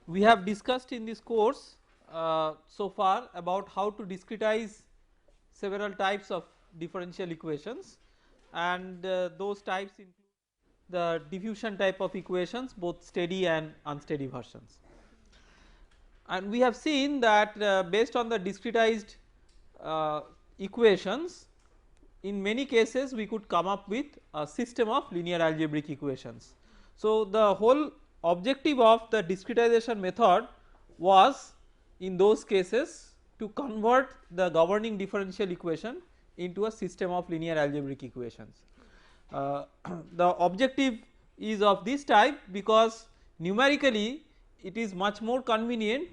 We have discussed in this course so far about how to discretize several types of differential equations, and those types include the diffusion type of equations, both steady and unsteady versions. And we have seen that based on the discretized equations, in many cases we could come up with a system of linear algebraic equations. So, the whole objective of the discretization method was in those cases to convert the governing differential equation into a system of linear algebraic equations. The objective is of this type because numerically it is much more convenient,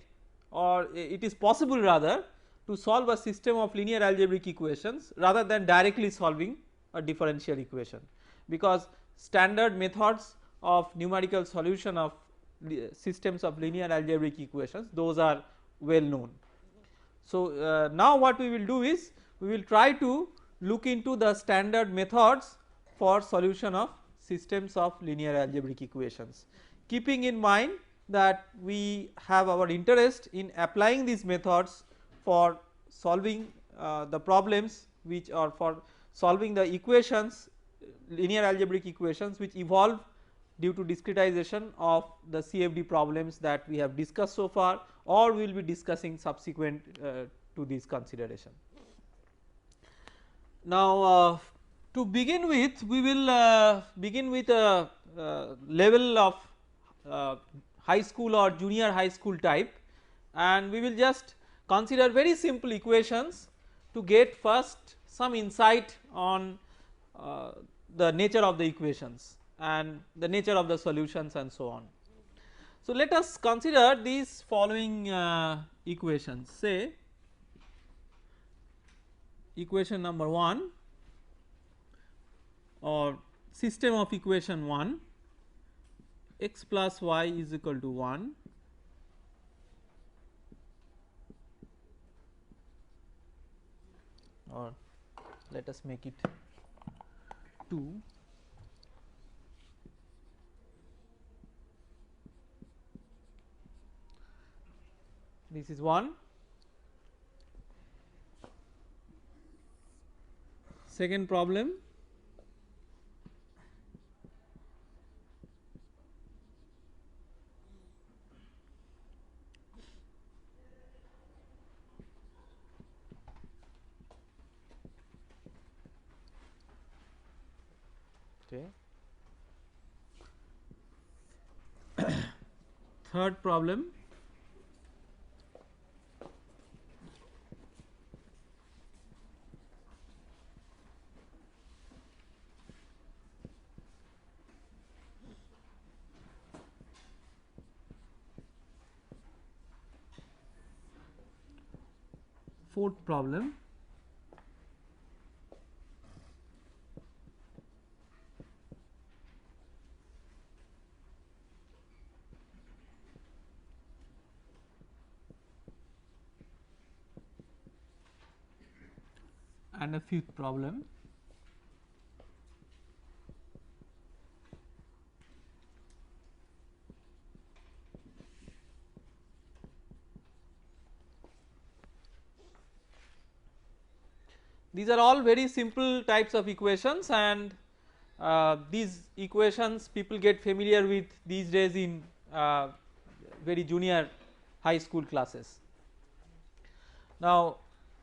or it is possible rather, to solve a system of linear algebraic equations rather than directly solving a differential equation, because standard methods of numerical solution of systems of linear algebraic equations, those are well known. So, now what we will do is we will try to look into the standard methods for solution of systems of linear algebraic equations, keeping in mind that we have our interest in applying these methods for solving the problems which are for solving the equations, linear algebraic equations which evolve due to discretization of the CFD problems that we have discussed so far, or we will be discussing subsequent to this consideration. Now, to begin with, we will begin with a level of high school or junior high school type, and we will just consider very simple equations to get first some insight on the nature of the equations and the nature of the solutions and so on. So, let us consider these following equations. Say equation number 1 or system of equation 1, x plus y is equal to 1, or let us make it 2. This is 1. Second problem, okay. Third problem, fourth problem, and a fifth problem. These are all very simple types of equations, and these equations people get familiar with these days in very junior high school classes. Now,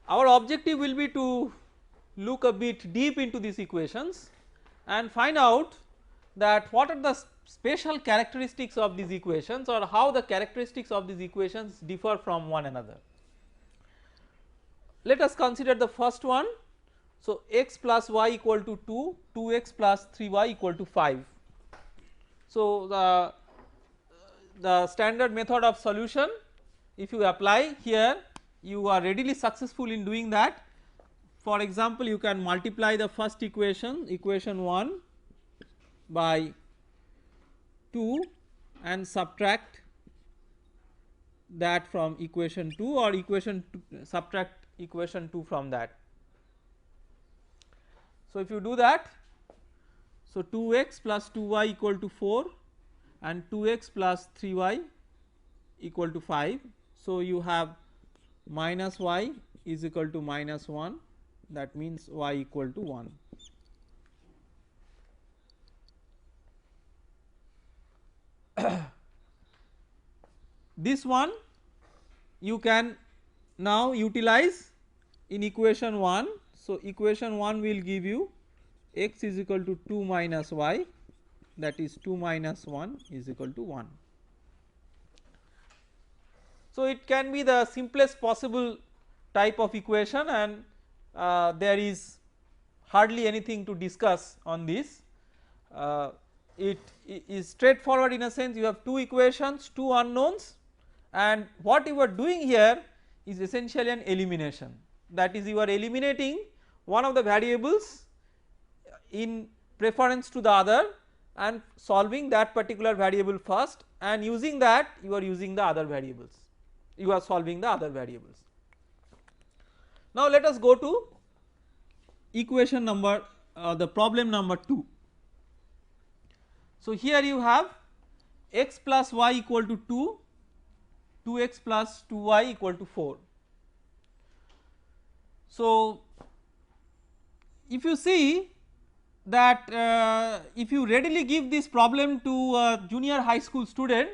our objective will be to look a bit deep into these equations and find out that what are the special characteristics of these equations, or how the characteristics of these equations differ from one another. Let us consider the first one. So, x plus y equal to 2, 2x plus 3y equal to 5. So, the standard method of solution, if you apply here, you are readily successful in doing that. For example, you can multiply the first equation, equation 1 by 2 and subtract that from equation 2, or equation 2, subtract equation 2 from that. So, if you do that, so 2x plus 2y equal to 4 and 2x plus 3y equal to 5. So, you have minus y is equal to minus 1, that means y equal to 1. This one you can now utilize in equation 1. So, equation 1 will give you x is equal to 2 minus y, that is 2 minus 1 is equal to 1. So, it can be the simplest possible type of equation, and there is hardly anything to discuss on this. It is straightforward in a sense. You have two equations, two unknowns, and what you are doing here is essentially an elimination, that is you are eliminating one of the variables in preference to the other and solving that particular variable first, and using that you are using the other variables, you are solving the other variables. Now let us go to equation number the problem number 2. So here you have x plus y equal to 2, 2x plus 2y equal to 4. So if you see that if you readily give this problem to a junior high school student,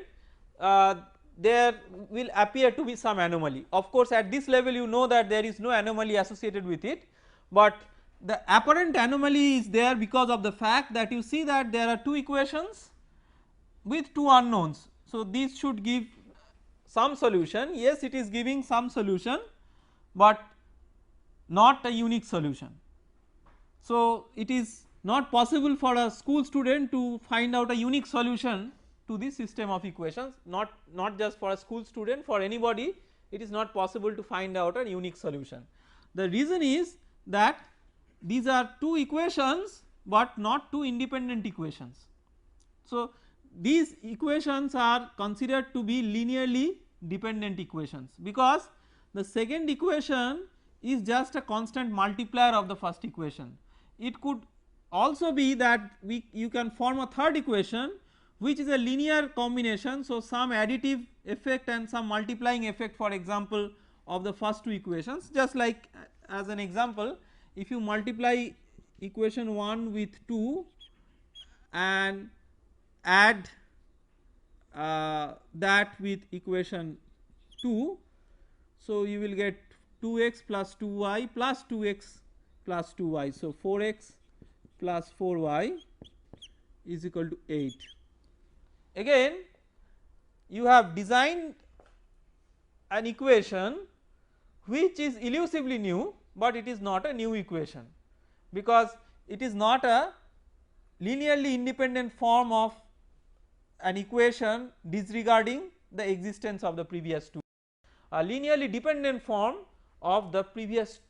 there will appear to be some anomaly. Of course at this level you know that there is no anomaly associated with it, but the apparent anomaly is there because of the fact that you see that there are two equations with two unknowns. So this should give some solution, yes it is giving some solution, but not a unique solution. So it is not possible for a school student to find out a unique solution to this system of equations, not just for a school student, for anybody it is not possible to find out a unique solution. The reason is that these are two equations but not two independent equations. So these equations are considered to be linearly dependent equations, because the second equation is just a constant multiplier of the first equation. It could also be that you can form a third equation which is a linear combination. So some additive effect and some multiplying effect, for example of the first two equations, just like as an example, if you multiply equation 1 with 2 and add that with equation 2, so you will get 2x plus 2y plus 2x plus 2y. So 4x plus 4y is equal to 8. Again you have designed an equation which is elusively new, but it is not a new equation, because it is not a linearly independent form of an equation disregarding the existence of the previous two, a linearly dependent form of the previous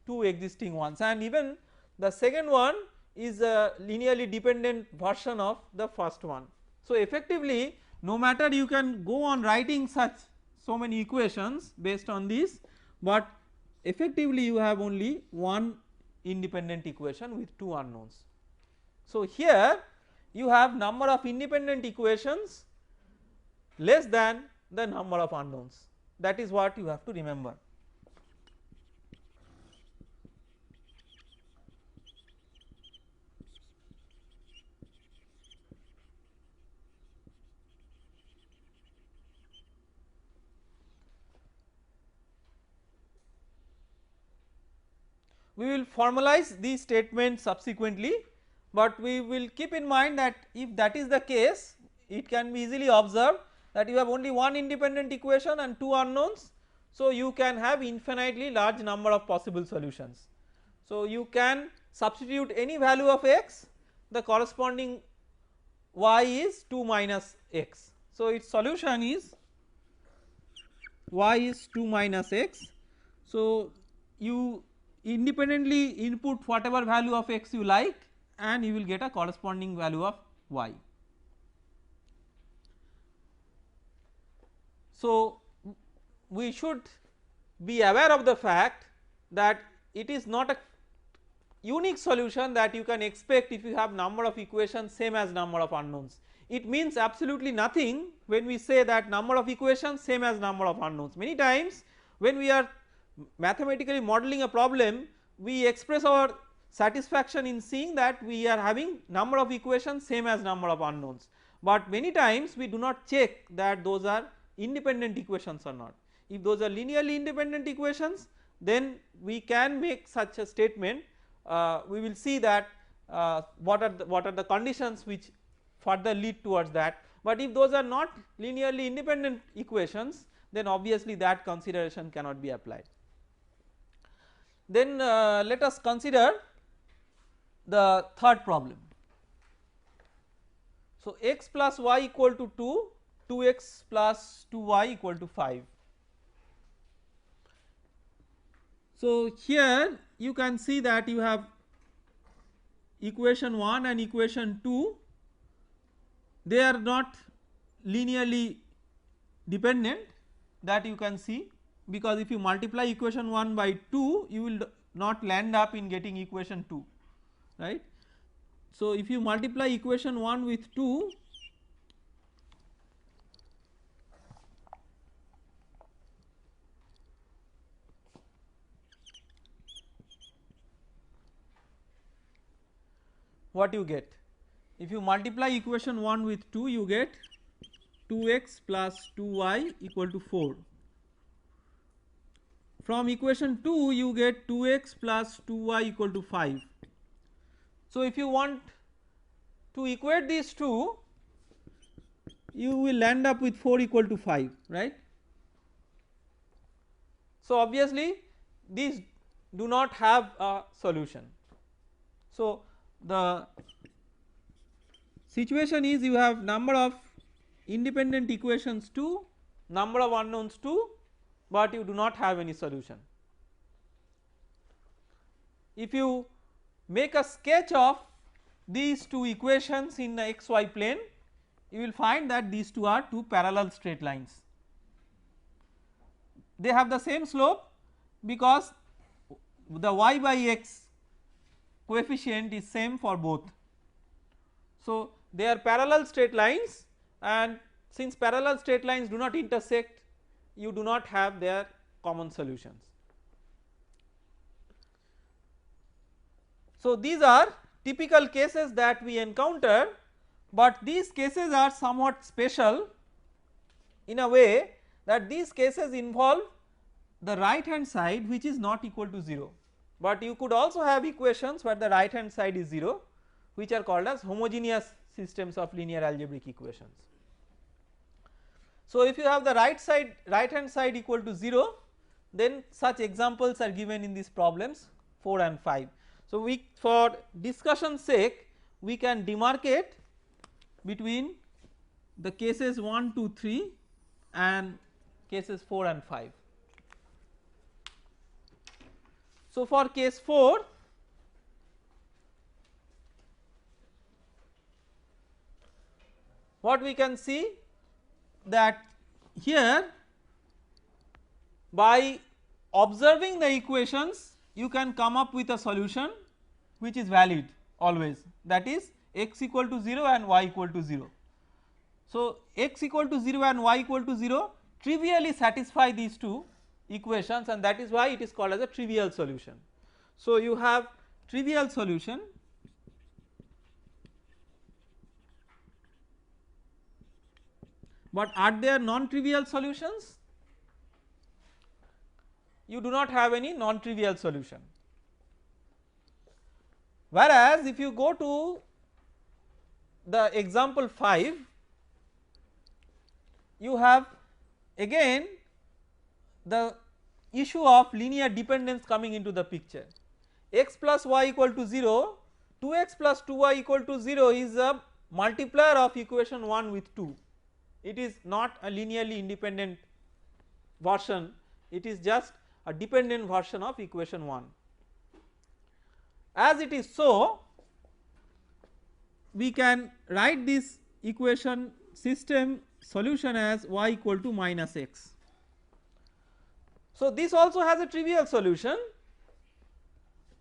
two existing ones, and even the second one is a linearly dependent version of the first one. So effectively no matter you can go on writing so many equations based on this, but effectively you have only one independent equation with two unknowns. So here you have number of independent equations less than the number of unknowns, that is what you have to remember. We will formalize these statements subsequently, but we will keep in mind that if that is the case, it can be easily observed that you have only one independent equation and two unknowns. So you can have infinitely large number of possible solutions. So you can substitute any value of x, the corresponding y is 2 minus x. So its solution is y is 2 minus x. So you independently input whatever value of x you like and you will get a corresponding value of y. So we should be aware of the fact that it is not a unique solution that you can expect if you have number of equations same as number of unknowns. it means absolutely nothing when we say that number of equations same as number of unknowns. Many times when we are mathematically modeling a problem, we express our satisfaction in seeing that we are having number of equations same as number of unknowns, but many times we do not check that those are independent equations or not. If those are linearly independent equations, then we can make such a statement. We will see that what are the conditions which further lead towards that, but if those are not linearly independent equations, then obviously that consideration cannot be applied. Then let us consider the third problem. So, x plus y equal to 2, 2x plus 2y equal to 5. So, here you can see that you have equation 1 and equation 2, they are not linearly dependent, that you can see, because if you multiply equation 1 by 2 you will not land up in getting equation 2, right. So, if you multiply equation 1 with 2, what you get? If you multiply equation 1 with 2, you get 2x plus 2y equal to 4. From equation 2 you get 2x plus 2y equal to 5. So, if you want to equate these two, you will end up with 4 equal to 5, right. So, obviously these do not have a solution. So, the situation is you have number of independent equations 2, number of unknowns 2, but you do not have any solution. If you make a sketch of these two equations in the xy plane, you will find that these two are two parallel straight lines. They have the same slope because the y by x coefficient is same for both. So, they are parallel straight lines, and since parallel straight lines do not intersect, you do not have their common solutions. So, these are typical cases that we encounter, but these cases are somewhat special in a way that these cases involve the right hand side which is not equal to 0, but you could also have equations where the right hand side is 0, which are called as homogeneous systems of linear algebraic equations. So, if you have the right hand side equal to 0, then such examples are given in these problems 4 and 5. So, we for discussion sake we can demarcate between the cases 1, 2, 3 and cases 4 and 5. So, for case 4, what we can see that here by observing the equations you can come up with a solution which is valid always, that is x equal to 0 and y equal to 0. So, x equal to 0 and y equal to 0 trivially satisfy these two equations, and that is why it is called as a trivial solution. So, you have trivial solution, but are there non-trivial solutions? You do not have any non-trivial solution. Whereas, if you go to the example 5, you have again the issue of linear dependence coming into the picture. X plus y equal to 0, 2x plus 2y equal to 0 is a multiplier of equation 1 with 2. It is not a linearly independent version, it is just a dependent version of equation 1. As it is so, we can write this equation system solution as y equal to minus x. So, this also has a trivial solution,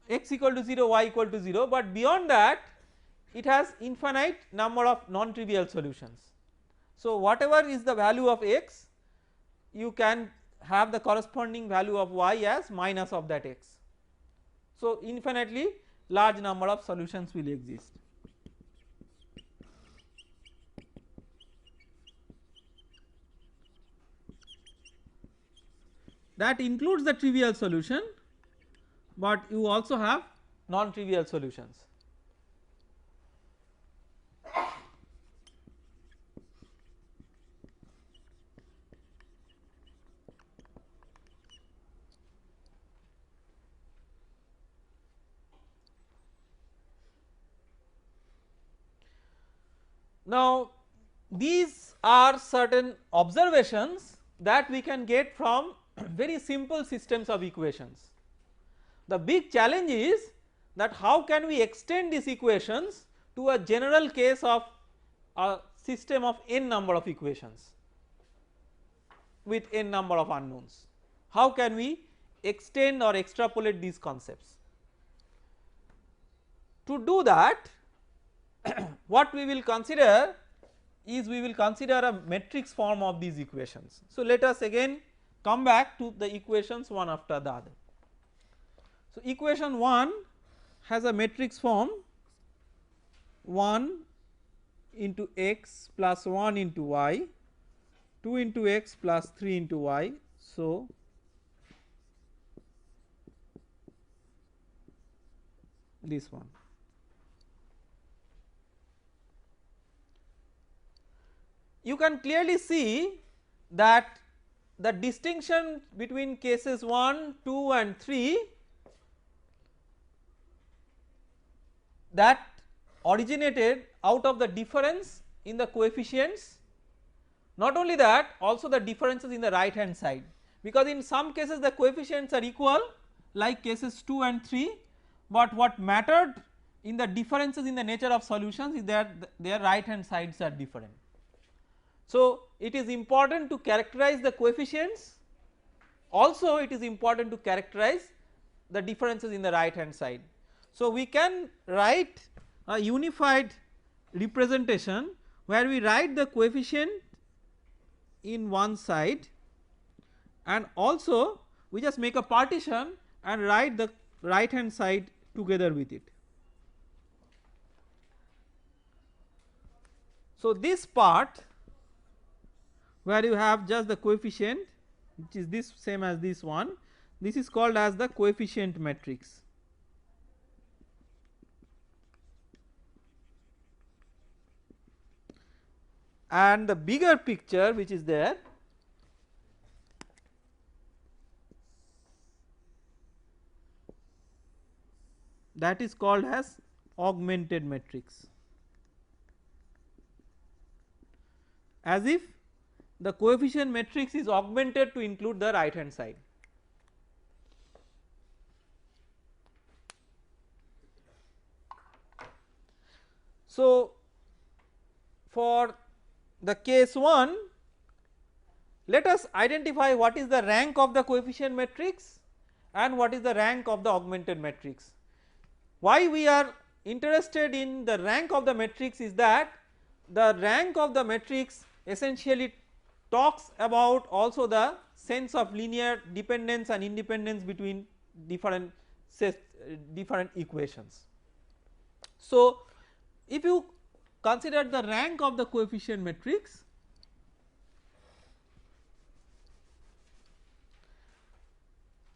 x equal to 0, y equal to 0, but beyond that it has infinite number of non-trivial solutions. So whatever is the value of x, you can have the corresponding value of y as minus of that x. So infinitely large number of solutions will exist. That includes the trivial solution, but you also have non-trivial solutions. Now these are certain observations that we can get from very simple systems of equations. The big challenge is that how can we extend these equations to a general case of a system of n number of equations with n number of unknowns. How can we extend or extrapolate these concepts? To do that, what we will consider is we will consider a matrix form of these equations. So let us again come back to the equations one after the other. So equation 1 has a matrix form 1 into x plus 1 into y, 2 into x plus 3 into y. So this one. You can clearly see that the distinction between cases 1, 2 and 3 that originated out of the difference in the coefficients, not only that, also the differences in the right hand side, because in some cases the coefficients are equal like cases 2 and 3, but what mattered in the differences in the nature of solutions is that their right hand sides are different. So it is important to characterize the coefficients, also it is important to characterize the differences in the right hand side. So we can write a unified representation where we write the coefficient in one side and also we just make a partition and write the right hand side together with it. So this part where you have just the coefficient, which is this same as this one, this is called as the coefficient matrix. And the bigger picture which is there, that is called as augmented matrix, as if the coefficient matrix is augmented to include the right hand side. So for the case 1, let us identify what is the rank of the coefficient matrix and what is the rank of the augmented matrix. Why we are interested in the rank of the matrix is that the rank of the matrix essentially talks about also the sense of linear dependence and independence between different equations. So if you consider the rank of the coefficient matrix,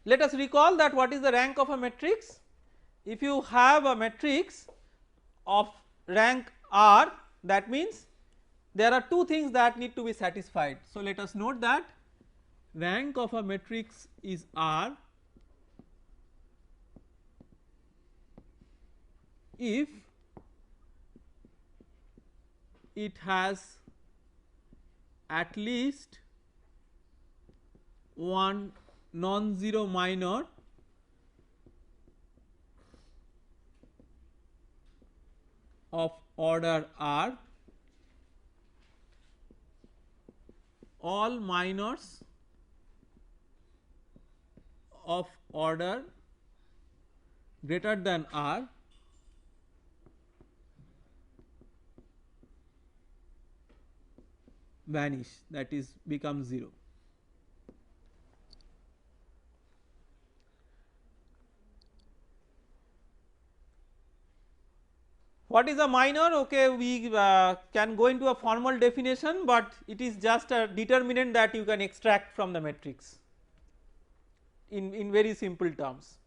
let us recall that what is the rank of a matrix. If you have a matrix of rank R, that means there are two things that need to be satisfied. So let us note that rank of a matrix is R if it has at least one non-zero minor of order R, all minors of order greater than R vanish, that is become 0. What is a minor? Okay, we can go into a formal definition, but it is just a determinant that you can extract from the matrix in very simple terms.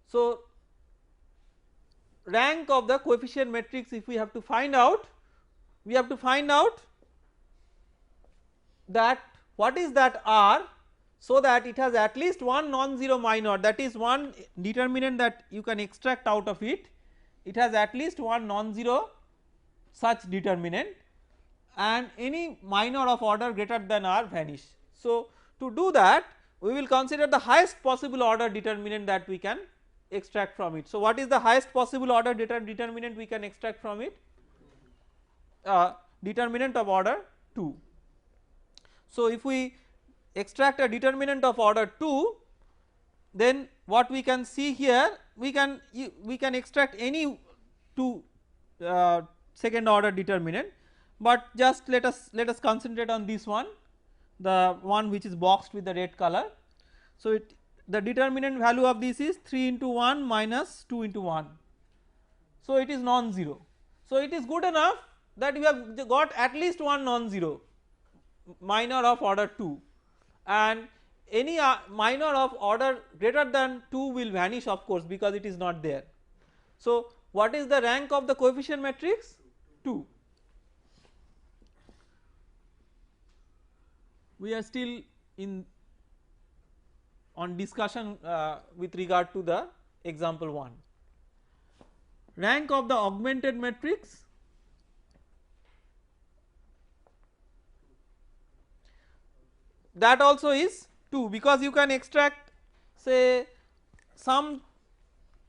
So, rank of the coefficient matrix, if we have to find out, we have to find out that what is that R, so that it has at least one non-zero minor, that is one determinant that you can extract out of it. It has at least one non-zero such determinant, and any minor of order greater than R vanish. So, to do that we will consider the highest possible order determinant that we can extract from it. So, what is the highest possible order determinant we can extract from it? Determinant of order 2. So, if we extract a determinant of order 2, then what we can see here, we can extract any 2 second order determinant, but just let us concentrate on this one, the one which is boxed with the red color. So, the determinant value of this is 3 into 1 minus 2 into 1. So, it is non-zero. So, it is good enough that you have got at least one non-zero minor of order 2, and any minor of order greater than 2 will vanish, of course, because it is not there. So, what is the rank of the coefficient matrix? 2. We are still on discussion with regard to the example 1. Rank of the augmented matrix, that also is 2, because you can extract say some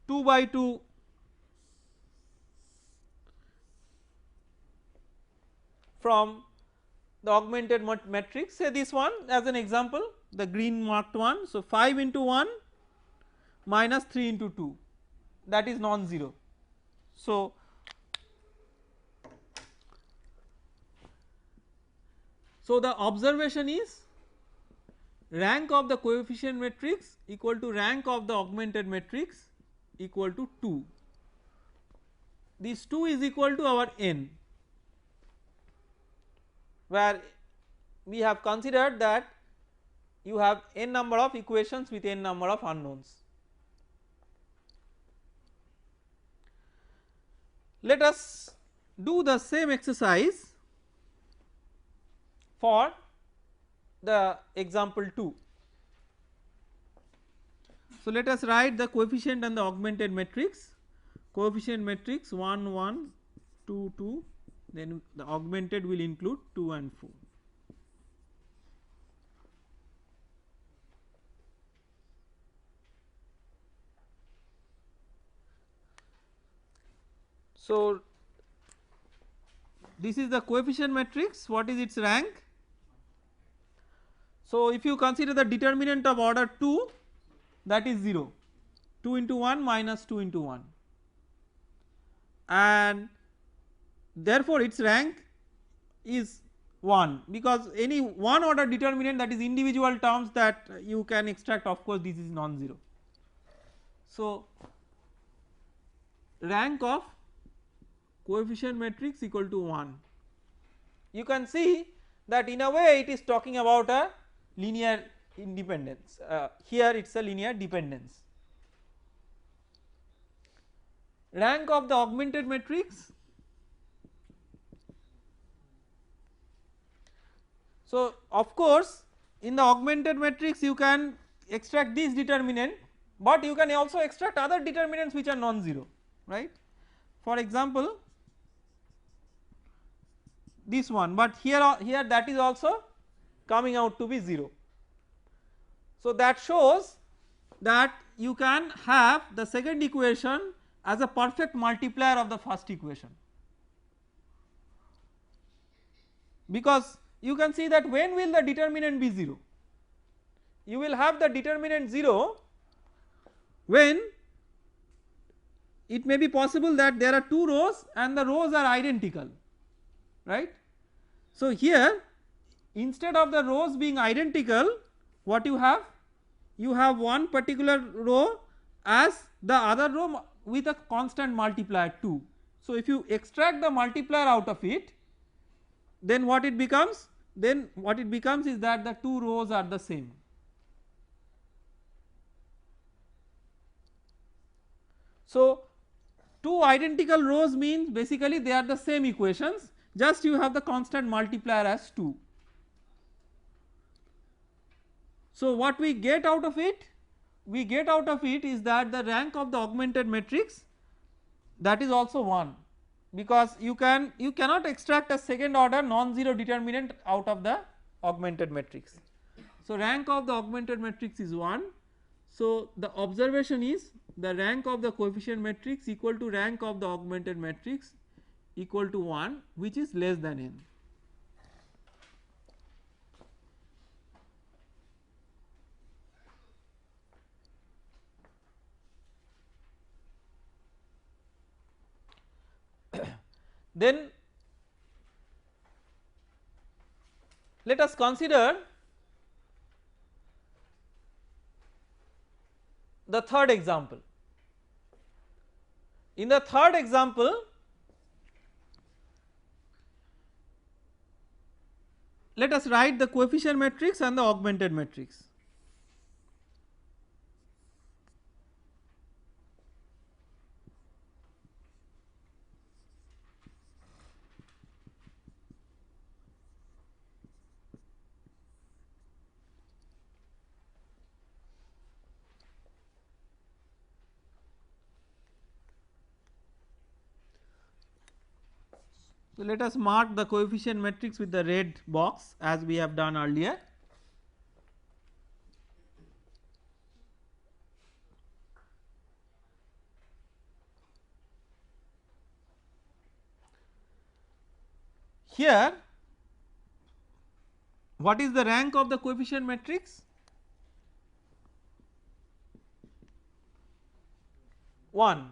2 by 2 from the augmented matrix, say this one as an example, the green marked one. So, 5 into 1 minus 3 into 2, that is non-zero. So, the observation is rank of the coefficient matrix equal to rank of the augmented matrix equal to 2. This 2 is equal to our n, where we have considered that you have n number of equations with n number of unknowns. Let us do the same exercise for the example 2. So, let us write the coefficient and the augmented matrix. Coefficient matrix 1 1 2 2, then the augmented will include 2 and 4. So, this is the coefficient matrix. What is its rank? So, if you consider the determinant of order 2, that is 0, 2 into 1 minus 2 into 1, and therefore its rank is 1, because any one order determinant, that is individual terms that you can extract, of course this is non-zero. So, rank of coefficient matrix equal to 1. You can see that in a way it is talking about a linear independence, here it is a linear dependence. Rank of the augmented matrix, so of course in the augmented matrix you can extract this determinant, but you can also extract other determinants which are non-zero, right. For example, this one, but here that is also coming out to be 0. So, that shows that you can have the second equation as a perfect multiplier of the first equation, because you can see that when will the determinant be 0? You will have the determinant 0 when it may be possible that there are 2 rows and the rows are identical, right. So here instead of the rows being identical, what you have? You have one particular row as the other row with a constant multiplier 2. So if you extract the multiplier out of it, then what it becomes? Then what it becomes is that the two rows are the same. So two identical rows means basically they are the same equations, just you have the constant multiplier as 2. So what we get out of it? We get out of it is that the rank of the augmented matrix, that is also 1, because you cannot extract a second order non-zero determinant out of the augmented matrix. So rank of the augmented matrix is 1. So the observation is the rank of the coefficient matrix equal to rank of the augmented matrix equal to 1, which is less than n. Then let us consider the third example. In the third example, let us write the coefficient matrix and the augmented matrix. So let us mark the coefficient matrix with the red box as we have done earlier. Here what is the rank of the coefficient matrix? 1.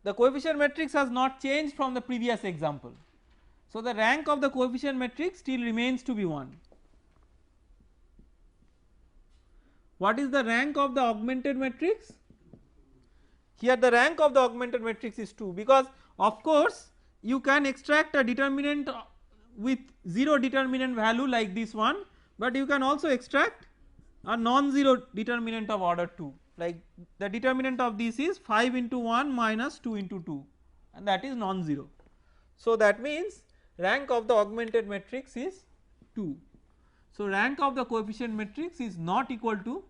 The coefficient matrix has not changed from the previous example. So the rank of the coefficient matrix still remains to be 1. What is the rank of the augmented matrix? Here the rank of the augmented matrix is 2, because of course you can extract a determinant with 0 determinant value like this one, but you can also extract a non-zero determinant of order 2, like the determinant of this is 5 into 1 minus 2 into 2, and that is non-zero. So that means rank of the augmented matrix is 2. So rank of the coefficient matrix is not equal to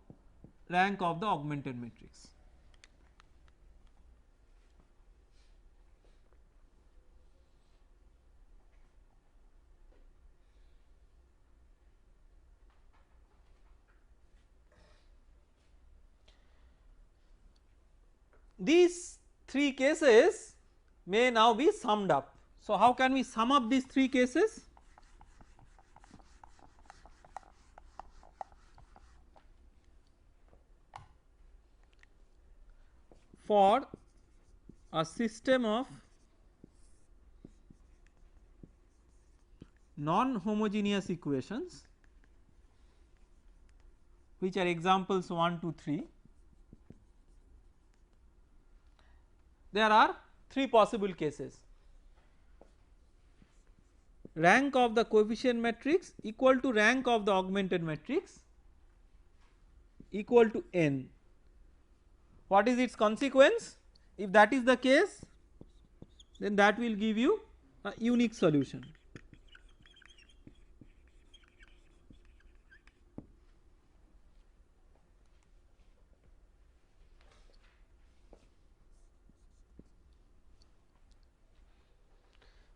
rank of the augmented matrix. These three cases may now be summed up. So how can we sum up these three cases? For a system of non-homogeneous equations, which are examples 1 to 3, there are three possible cases. Rank of the coefficient matrix equal to rank of the augmented matrix equal to n. What is its consequence? If that is the case, then that will give you a unique solution.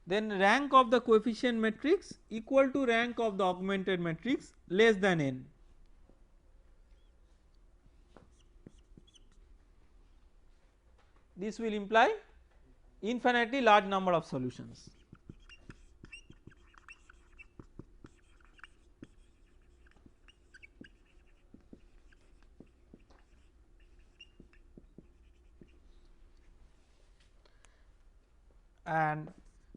Then rank of the coefficient matrix equal to rank of the augmented matrix less than n. This will imply infinitely large number of solutions. And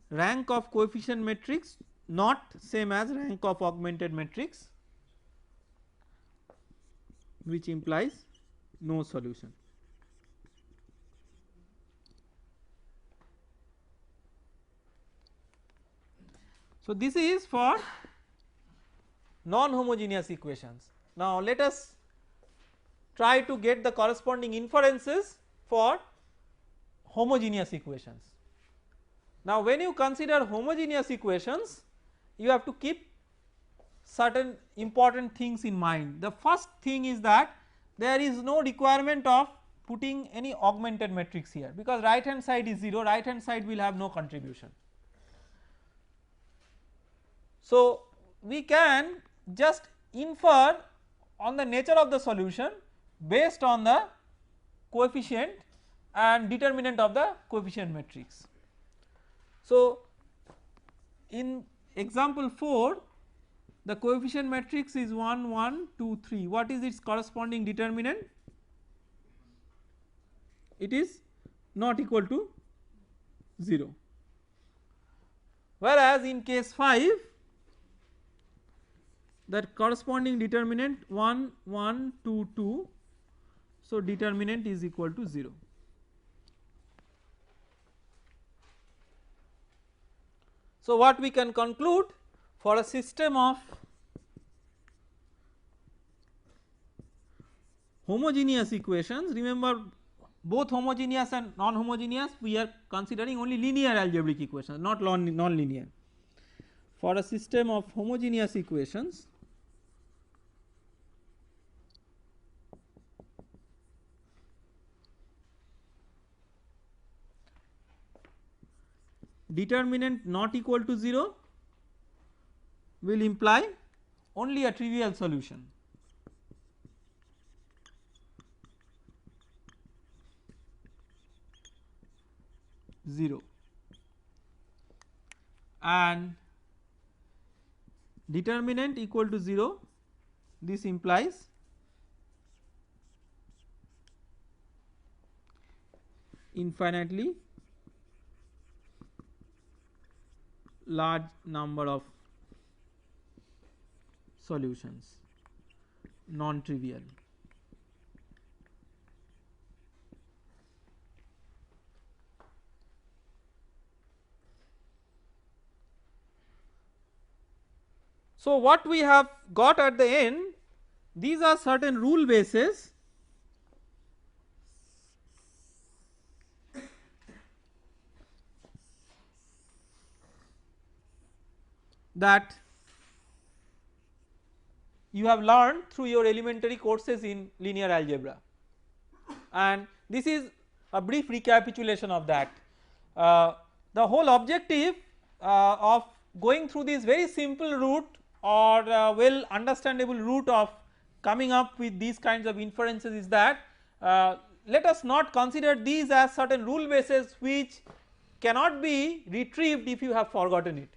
rank of coefficient matrix not same as rank of augmented matrix, which implies no solution. So, this is for non-homogeneous equations. Now, let us try to get the corresponding inferences for homogeneous equations. Now, when you consider homogeneous equations, you have to keep certain important things in mind. The first thing is that there is no requirement of putting any augmented matrix here, because right hand side is 0, right hand side will have no contribution. So, we can just infer on the nature of the solution based on the coefficient and determinant of the coefficient matrix. So, in example 4, the coefficient matrix is 1 1 2 3. What is its corresponding determinant? It is not equal to 0, whereas in case 5 that corresponding determinant 1 1 2 2, so determinant is equal to 0. So, what we can conclude, for a system of homogeneous equations, remember both homogeneous and non-homogeneous, we are considering only linear algebraic equations, not non-linear. For a system of homogeneous equations, determinant not equal to 0 will imply only a trivial solution. Zero, and determinant equal to 0, this implies infinitely large number of solutions, non-trivial. So, what we have got at the end, these are certain rule bases that you have learned through your elementary courses in linear algebra, and this is a brief recapitulation of that. The whole objective of going through this very simple route or well understandable route of coming up with these kinds of inferences is that let us not consider these as certain rule bases which cannot be retrieved if you have forgotten it.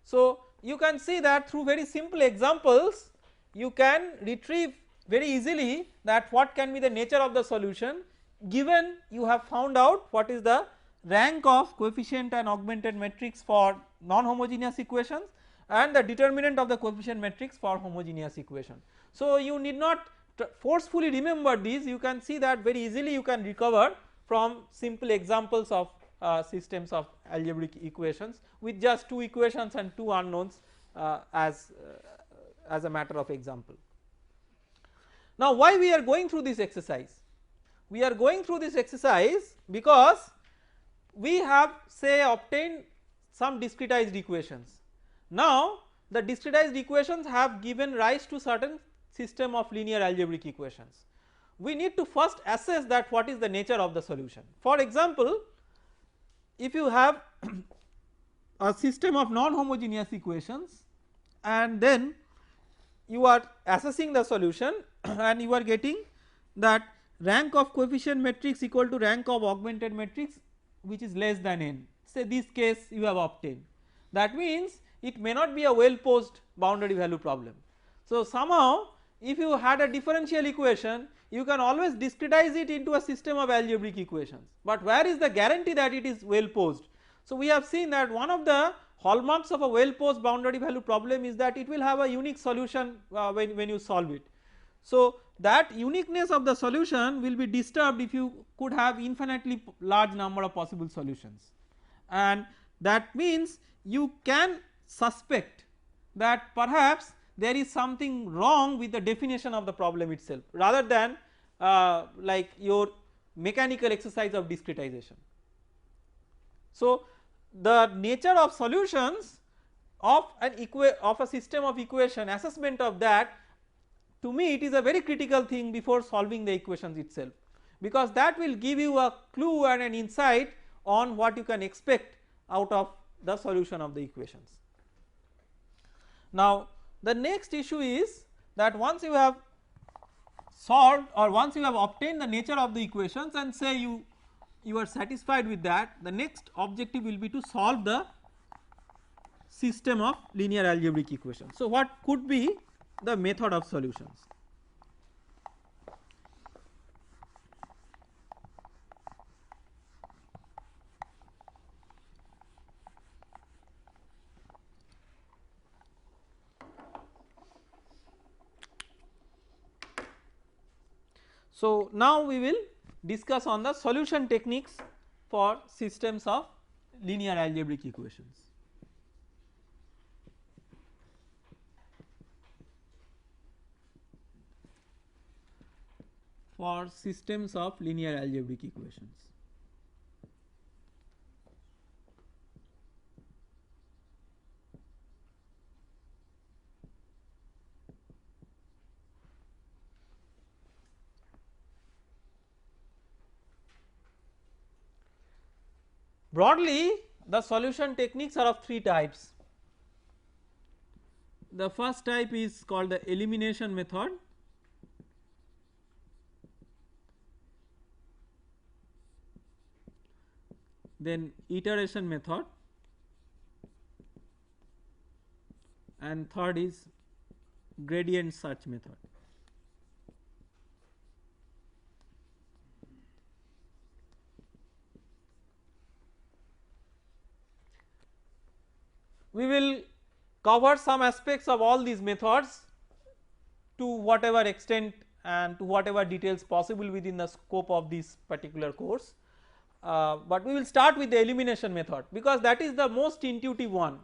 So, you can see that through very simple examples you can retrieve very easily that what can be the nature of the solution given you have found out what is the rank of coefficient and augmented matrix for non-homogeneous equations and the determinant of the coefficient matrix for homogeneous equation. So, you need not forcefully remember these, you can see that very easily you can recover from simple examples of systems of algebraic equations with just 2 equations and 2 unknowns as a matter of example. Now, why we are going through this exercise? We are going through this exercise because we have say obtained some discretized equations. Now, the discretized equations have given rise to certain system of linear algebraic equations. We need to first assess that what is the nature of the solution. For example, if you have a system of non-homogeneous equations and then you are assessing the solution and you are getting that rank of coefficient matrix equal to rank of augmented matrix which is less than n, say this case you have obtained, that means it may not be a well posed boundary value problem. So, somehow if you had a differential equation you can always discretize it into a system of algebraic equations, but where is the guarantee that it is well posed? So, we have seen that one of the hallmarks of a well posed boundary value problem is that it will have a unique solution when you solve it. So that uniqueness of the solution will be disturbed if you could have infinitely large number of possible solutions, and that means you can suspect that perhaps there is something wrong with the definition of the problem itself rather than like your mechanical exercise of discretization. So the nature of solutions of a system of equation, assessment of that, to me it is a very critical thing before solving the equations itself, because that will give you a clue and an insight on what you can expect out of the solution of the equations. Now the next issue is that once you have solved or once you have obtained the nature of the equations and say you are satisfied with that, the next objective will be to solve the system of linear algebraic equations. So what could be the method of solutions? So now we will discuss on the solution techniques for systems of linear algebraic equations. For systems of linear algebraic equations. Broadly, the solution techniques are of three types. The first type is called the elimination method. Then iteration method, and third is gradient search method. We will cover some aspects of all these methods to whatever extent and to whatever details possible within the scope of this particular course, but we will start with the elimination method because that is the most intuitive one,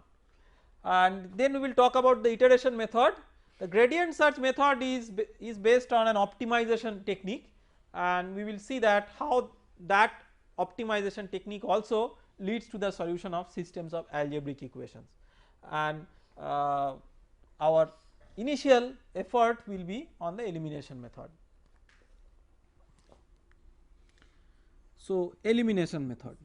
and then we will talk about the iteration method. The gradient search method is based on an optimization technique, and we will see that how that optimization technique also leads to the solution of systems of algebraic equations, and our initial effort will be on the elimination method. So elimination method.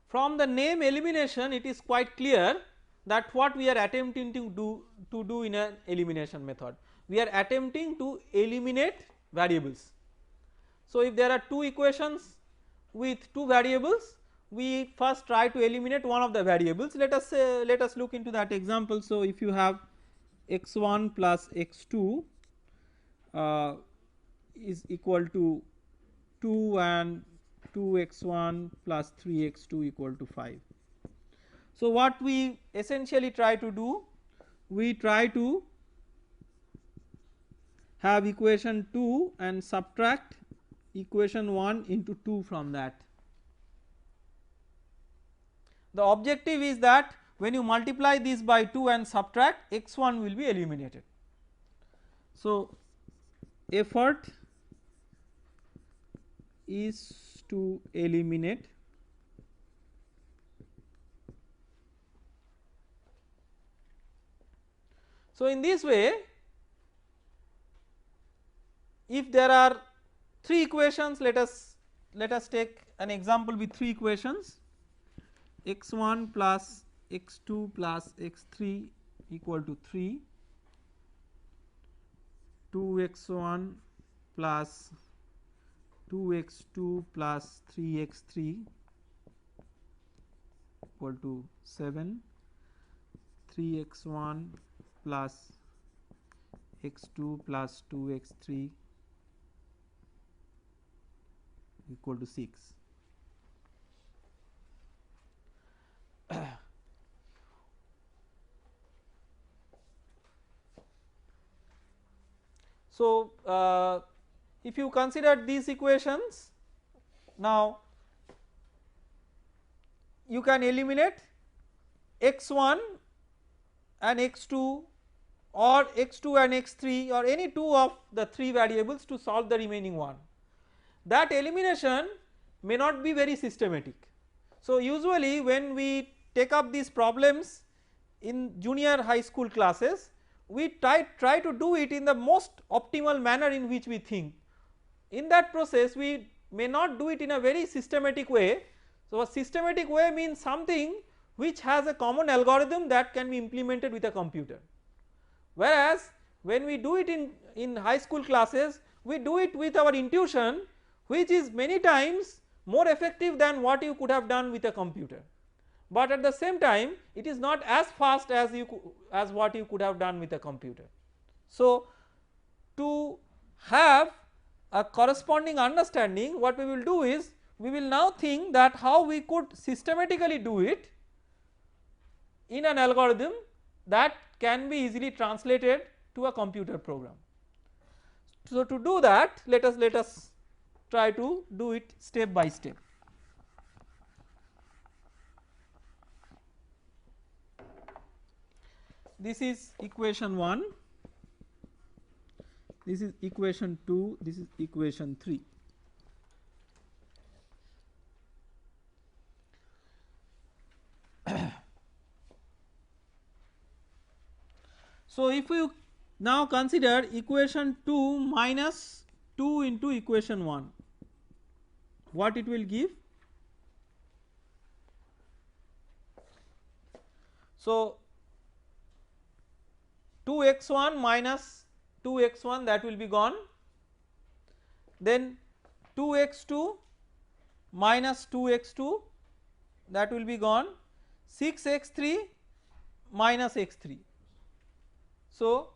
From the name elimination, it is quite clear that what we are attempting to do in an elimination method, we are attempting to eliminate variables. So if there are two equations with two variables, we first try to eliminate one of the variables. Let us look into that example. So if you have x1 plus x2 is equal to 2 and 2x1 plus 3x2 equal to 5. So what we essentially try to do, we try to have equation 2 and subtract equation 1 into 2 from that. The objective is that when you multiply this by 2 and subtract, x1 will be eliminated. So effort is to eliminate so in this way, if there are three equations, let us take an example with three equations, x1 plus x2 plus x3 equal to 3, 2x1 plus 2x2 plus 3x3 equal to 7, 3x1 plus x2 plus 2x3 equal to 6. So, if you consider these equations, now you can eliminate x1 and x2 or x2 and x3 or any two of the 3 variables to solve the remaining one. That elimination may not be very systematic. So, usually when we take up these problems in junior high school classes, we try to do it in the most optimal manner in which we think. In that process we may not do it in a very systematic way. So, a systematic way means something which has a common algorithm that can be implemented with a computer, whereas when we do it in high school classes we do it with our intuition, which is many times more effective than what you could have done with a computer, but at the same time it is not as fast as what you could have done with a computer. So, to have a corresponding understanding, what we will do is we will now think that how we could systematically do it in an algorithm that can be easily translated to a computer program. So, to do that let us try to do it step by step. This is equation 1, this is equation 2, this is equation 3. So, if you now consider equation 2 minus 2 into equation 1, what it will give? So, 2x1 minus 2x1 that will be gone, then 2x2 minus 2x2 that will be gone, 6x3 minus x3. So,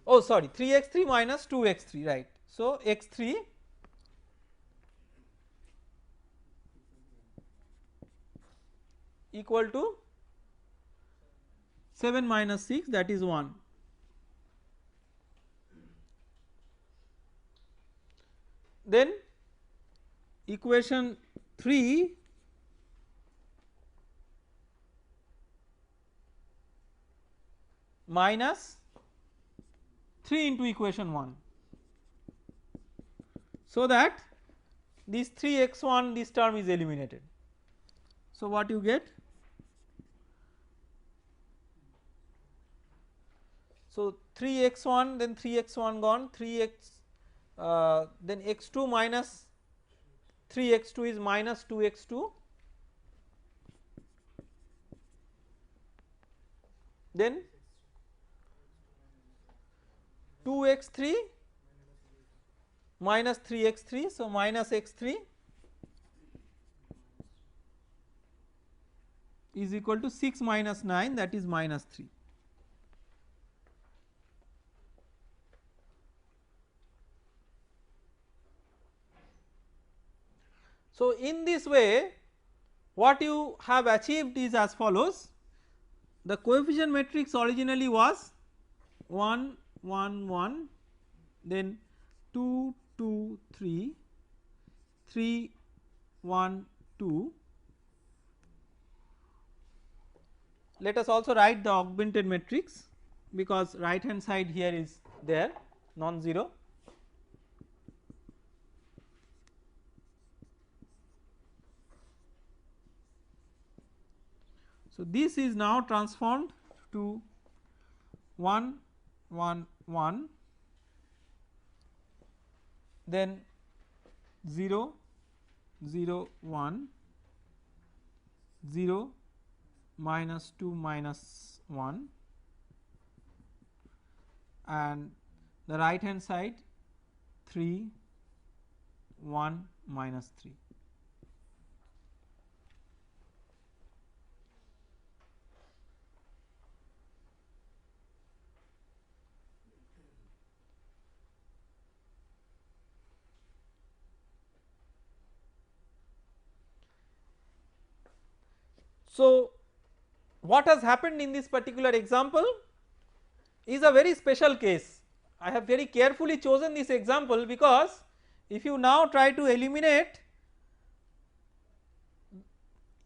oh sorry, 3x3 minus 2x3, right. So, x3 equal to 7 minus 6, that is 1. Then equation 3 minus 3 into equation 1, so that this 3x1 this term is eliminated. So, what you get? So, 3x1 then 3x1 gone, 3x then x2 minus 3x2 is minus 2x2, then 2x3 minus 3x3, so minus x3 is equal to 6 minus 9, that is minus 3. So, in this way what you have achieved is as follows: the coefficient matrix originally was 1 1 1, then 2 2 3 3 1 2. Let us also write the augmented matrix, because right hand side here is there non-zero. So, this is now transformed to 1 1 1, then 0 0 1 0 minus 2 minus 1, and the right hand side 3 1 minus 3. So what has happened in this particular example is a very special case. I have very carefully chosen this example because if you now try to eliminate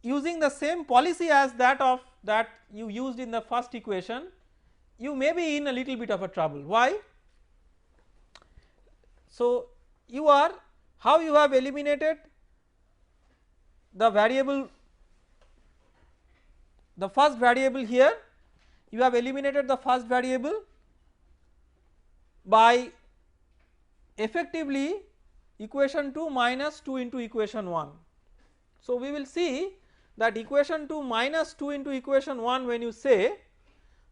using the same policy as that you used in the first equation, you may be in a little bit of a trouble. Why? So you are, how you have eliminated the variable, the first variable here, you have eliminated the first variable by effectively equation 2 minus 2 into equation 1. So we will see that equation 2 minus 2 into equation 1 when you say,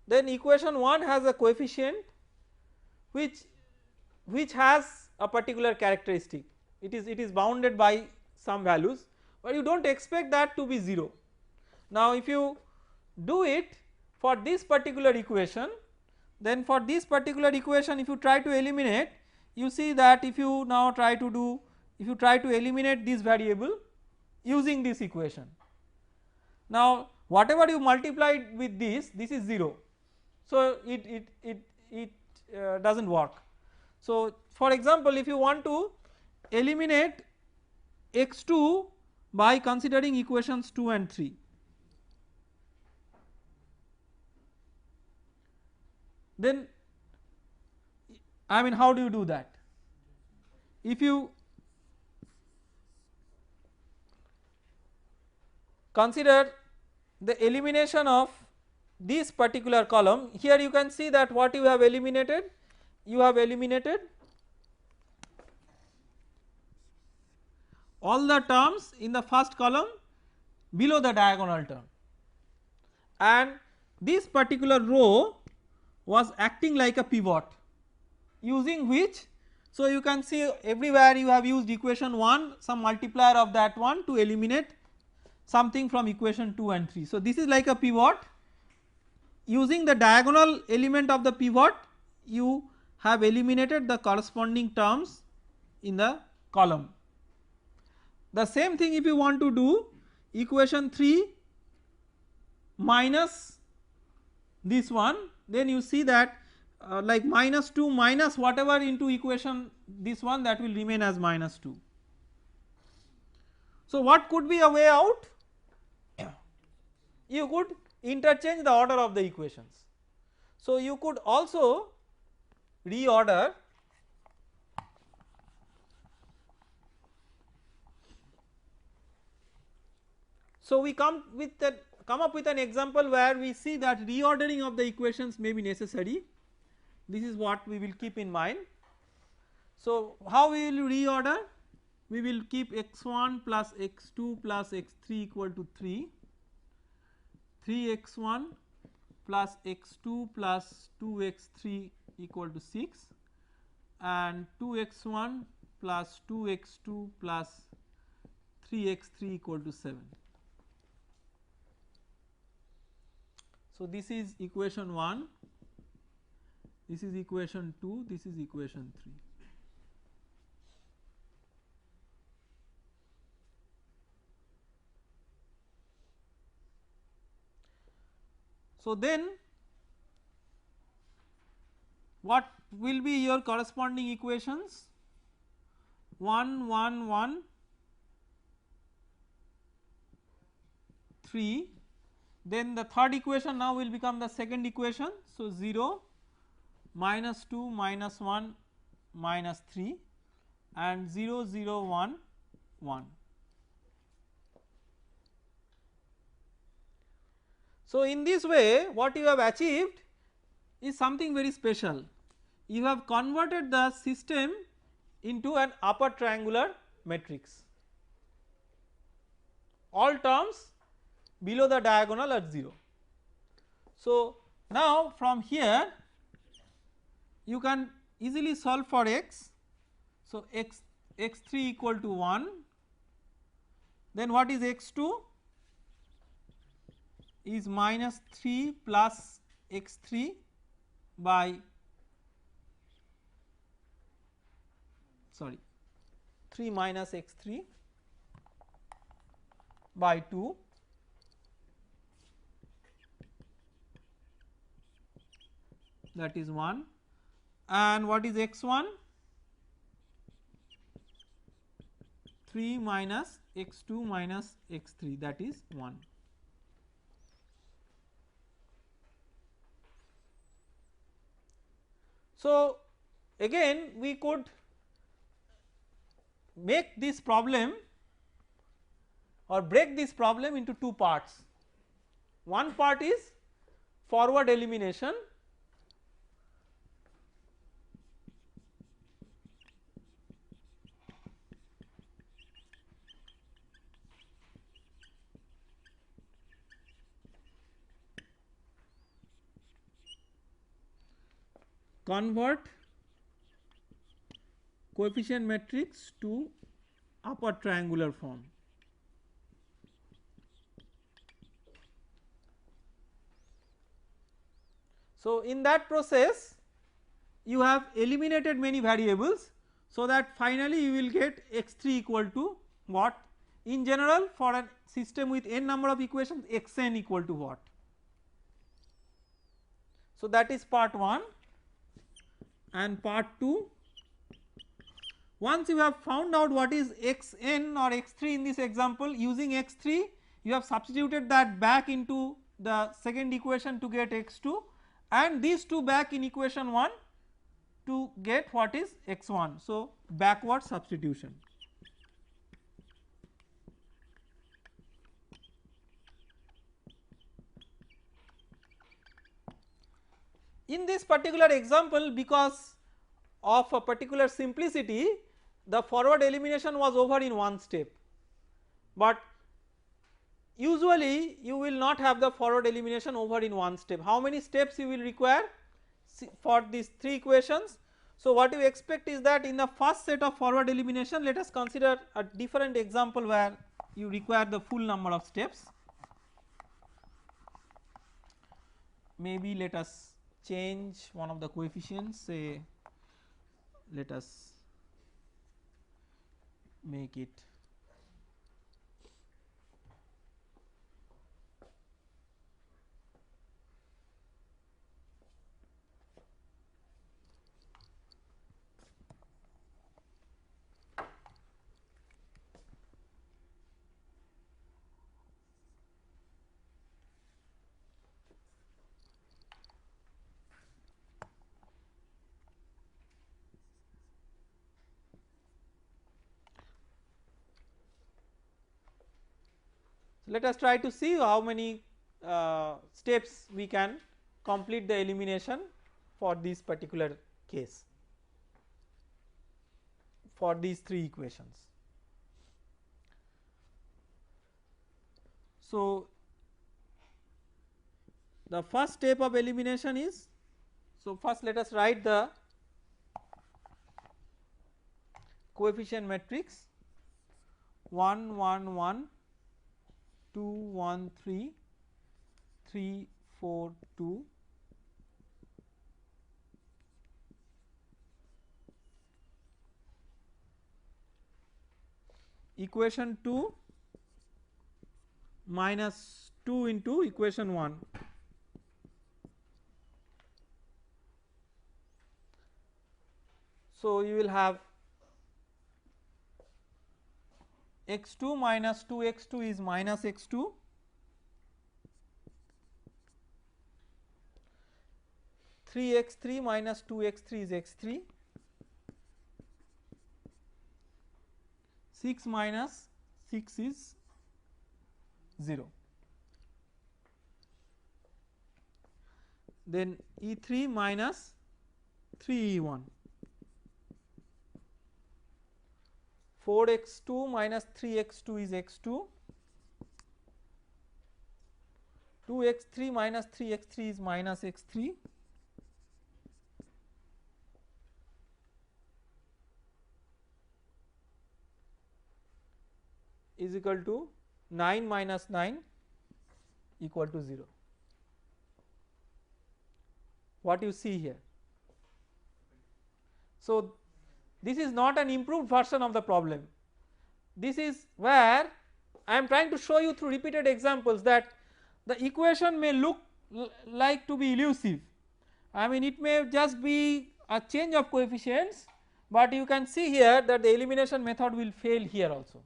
then equation 1 has a coefficient which has a particular characteristic, it is bounded by some values, but you do not expect that to be 0. Now if you do it for this particular equation, then for this particular equation if you try to eliminate, you see that if you now try to do, if you try to eliminate this variable using this equation, now whatever you multiplied with this is 0, so it does not work. So for example, if you want to eliminate x2 by considering equations 2 and 3, then I mean how do you do that? If you consider the elimination of this particular column, here you can see that what you have eliminated, you have eliminated all the terms in the first column below the diagonal term, and this particular row was acting like a pivot, using which, so you can see everywhere you have used equation 1, some multiplier of that one to eliminate something from equation 2 and 3. So this is like a pivot, using the diagonal element of the pivot you have eliminated the corresponding terms in the column. The same thing if you want to do equation 3 minus this one, then you see that like minus 2 minus whatever into equation this one, that will remain as minus 2. So what could be a way out? You could interchange the order of the equations. So you could also reorder so we come up with an example where we see that reordering of the equations may be necessary. This is what we will keep in mind. So how we will reorder? We will keep x1 plus x2 plus x3 equal to 3, 3x1 plus x2 plus 2x3 equal to 6, and 2x1 plus 2x2 plus 3x3 equal to 7. So this is equation 1, this is equation 2, this is equation 3. So then what will be your corresponding equations? 1 1 1 3, then the third equation now will become the second equation. So 0 minus 2 minus 1 minus 3 and 0 0 1 1. So in this way what you have achieved is something very special. You have converted the system into an upper triangular matrix. All terms below the diagonal are 0. So now from here you can easily solve for x. So x3 equal to 1, then what is x2? Is minus 3 plus x3 by 3 minus x3 by 2, that is 1, and what is x1? 3 minus x2 minus x3, that is 1. So, again we could make this problem or break this problem into two parts. One part is forward elimination, convert coefficient matrix to upper triangular form. So, in that process you have eliminated many variables, so that finally you will get x3 equal to what? In general, for a system with n number of equations, xn equal to what? So, that is part 1, and part 2, once you have found out what is xn or x3 in this example, using x3 you have substituted that back into the second equation to get x2, and these two back in equation 1 to get what is x1. So, backward substitution. In this particular example, because of a particular simplicity, the forward elimination was over in one step, but usually you will not have the forward elimination over in one step. How many steps you will require for these three equations? So, what you expect is that in the first set of forward elimination, let us consider a different example where you require the full number of steps. Maybe let us change one of the coefficients, say let us make it let us try to see how many steps we can complete the elimination for this particular case, for these three equations. So, the first step of elimination is, so first let us write the coefficient matrix 1 1 1 2 1 3 3 4 2 equation 2 minus 2 into equation 1. So, you will have x2 minus 2x2 is minus x2, three x3 minus 2x3 is x3, 6 minus 6 is 0. Then E3 minus 3E1, 4x2 minus 3x2 is x2, 2x3 minus 3x3 is minus x3, is equal to 9 minus 9 equal to 0. What you see here? So, this is not an improved version of the problem. This is where I am trying to show you through repeated examples that the equation may look like to be elusive, I mean it may just be a change of coefficients, but you can see here that the elimination method will fail here also.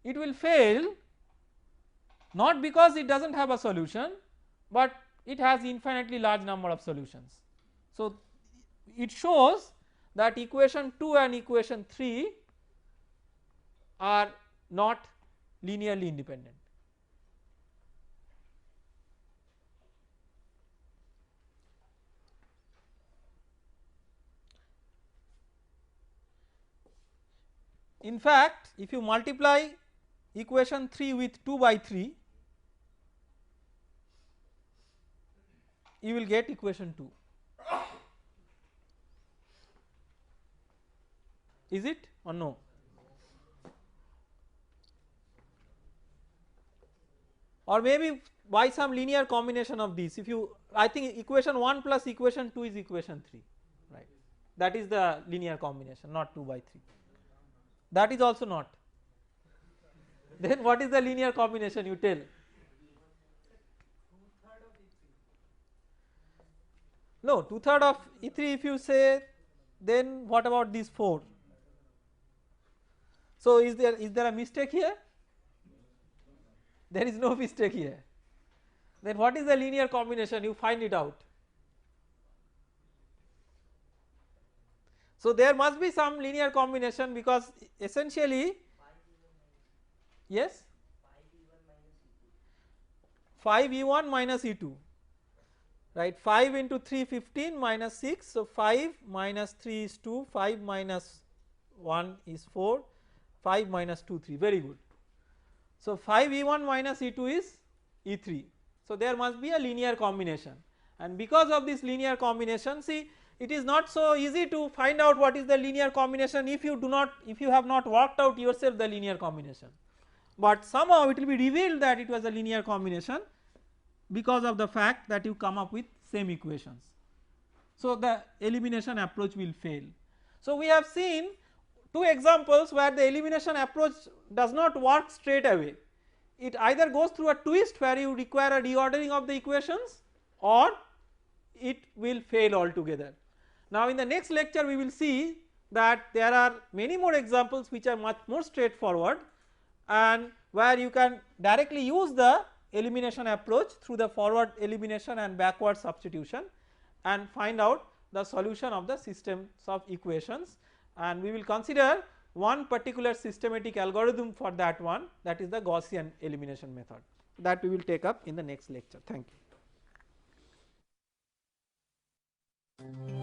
It will fail not because it does not have a solution, but it has infinitely large number of solutions. So it shows that equation 2 and equation 3 are not linearly independent. In fact, if you multiply equation 3 with 2 by 3, you will get equation 2. Is it or no? Or maybe by some linear combination of these, if you, I think equation 1 plus equation 2 is equation 3, right, that is the linear combination, not 2 by 3, that is also not. Then what is the linear combination, you tell? No, 2/3 of E3 if you say, then what about these 4? So is there a mistake here? There is no mistake here. Then what is the linear combination, you find it out. So there must be some linear combination, because essentially, yes, 5E1 minus E2, right, 5 into 3 15 minus 6, so 5 minus 3 is 2, 5 minus 1 is 4, 5 minus 2 3, very good. So 5E1 minus E2 is E3, so there must be a linear combination, and because of this linear combination, see, it is not so easy to find out what is the linear combination if you have not worked out yourself the linear combination, but somehow it will be revealed that it was a linear combination because of the fact that you come up with same equations. So the elimination approach will fail. So we have seen two examples where the elimination approach does not work straight away, it either goes through a twist where you require a reordering of the equations, or it will fail altogether. Now in the next lecture we will see that there are many more examples which are much more straightforward, and where you can directly use the elimination approach through the forward elimination and backward substitution and find out the solution of the systems of equations, and we will consider one particular systematic algorithm for that one, that is the Gaussian elimination method, that we will take up in the next lecture. Thank you.